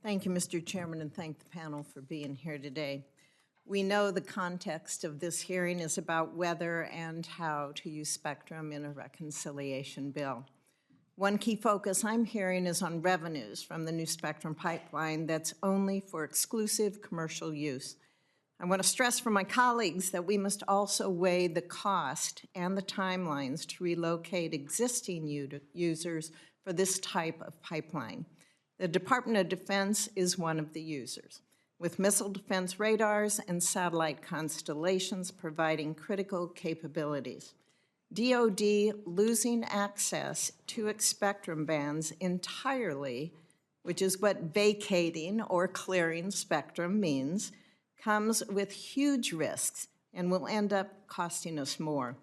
Thank you, Mr. Chairman, and thank the panel for being here today. We know the context of this hearing is about whether and how to use spectrum in a reconciliation bill. One key focus I'm hearing is on revenues from the new spectrum pipeline that's only for exclusive commercial use. I want to stress for my colleagues that we must also weigh the cost and the timelines to relocate existing users for this type of pipeline. The Department of Defense is one of the users, with missile defense radars and satellite constellations providing critical capabilities. DoD losing access to its spectrum bands entirely, which is what vacating or clearing spectrum means, comes with huge risks and will end up costing us more.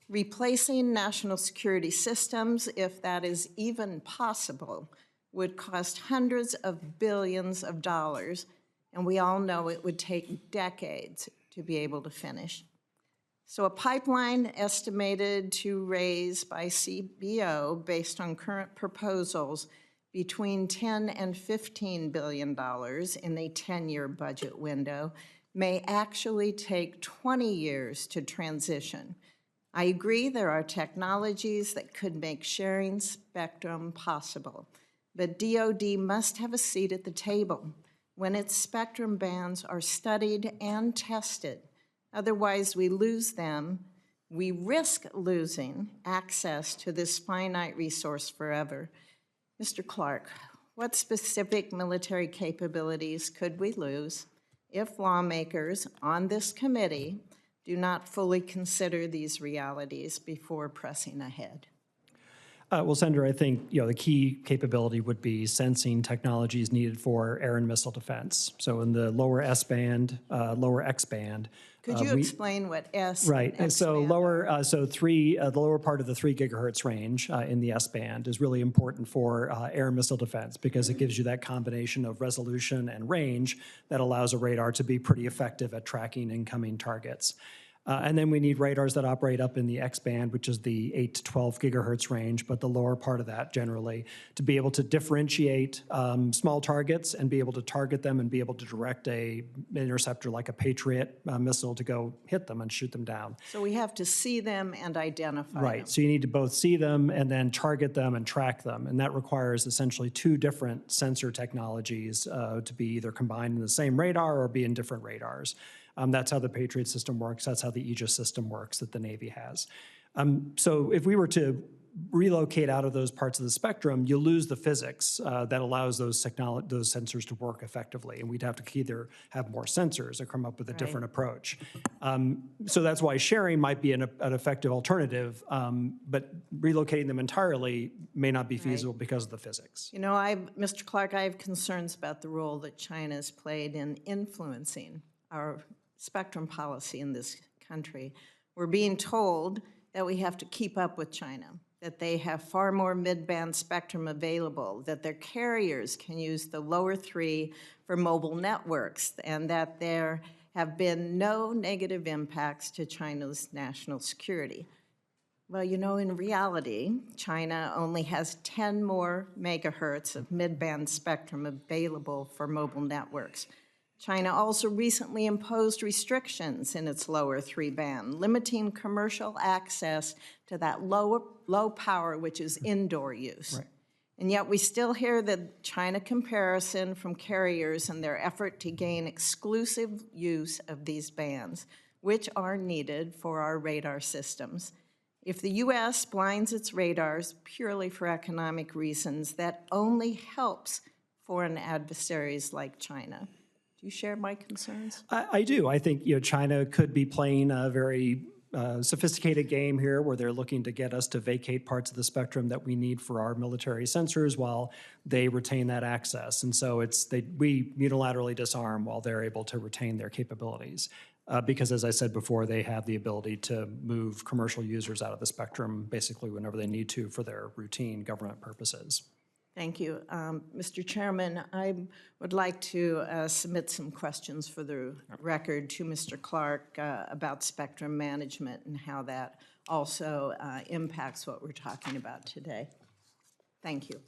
Replacing national security systems, if that is even possible, would cost hundreds of billions of dollars, and we all know it would take decades to be able to finish. So a pipeline estimated to raise by CBO, based on current proposals, between $10 and $15 billion in a 10-year budget window, may actually take 20 years to transition. I agree there are technologies that could make sharing spectrum possible, but DoD must have a seat at the table when its spectrum bands are studied and tested. Otherwise, we lose them. We risk losing access to this finite resource forever. Mr. Clark, what specific military capabilities could we lose if lawmakers on this committee do not fully consider these realities before pressing ahead? Well, Senator, I think the key capability would be sensing technologies needed for air and missile defense. So in the lower S-band, lower X-band. Could you explain what S right, and X so band lower, are? the lower part of the 3 gigahertz range in the S-band is really important for air and missile defense because it gives you that combination of resolution and range that allows a radar to be pretty effective at tracking incoming targets. And then we need radars that operate up in the X-band, which is the 8 to 12 gigahertz range, but the lower part of that generally, to be able to differentiate small targets and be able to target them and be able to direct an interceptor like a Patriot missile to go hit them and shoot them down. So we have to see them and identify them. Right, so you need to both see them and then target them and track them, and that requires essentially 2 different sensor technologies to be either combined in the same radar or be in different radars. That's how the Patriot system works. That's how the Aegis system works that the Navy has. So if we were to relocate out of those parts of the spectrum, you lose the physics that allows those sensors to work effectively. And we'd have to either have more sensors or come up with a different approach. So that's why sharing might be an effective alternative, but relocating them entirely may not be feasible because of the physics. You know, Mr. Clark, I have concerns about the role that China has played in influencing our spectrum policy in this country. We're being told that we have to keep up with China, that they have far more mid-band spectrum available, that their carriers can use the lower 3 for mobile networks, and that there have been no negative impacts to China's national security. Well, you know, in reality, China only has 10 more megahertz of mid-band spectrum available for mobile networks. China also recently imposed restrictions in its lower 3 band, limiting commercial access to that low power, which is indoor use. Right. And yet we still hear the China comparison from carriers in their effort to gain exclusive use of these bands, which are needed for our radar systems. If the U.S. blinds its radars purely for economic reasons, that only helps foreign adversaries like China. Do you share my concerns? I do. I think China could be playing a very sophisticated game here where they're looking to get us to vacate parts of the spectrum that we need for our military sensors while they retain that access. And so we unilaterally disarm while they're able to retain their capabilities. Because as I said before, they have the ability to move commercial users out of the spectrum basically whenever they need to for their routine government purposes. Thank you. Mr. Chairman, I would like to submit some questions for the record to Mr. Clark about spectrum management and how that also impacts what we're talking about today. Thank you.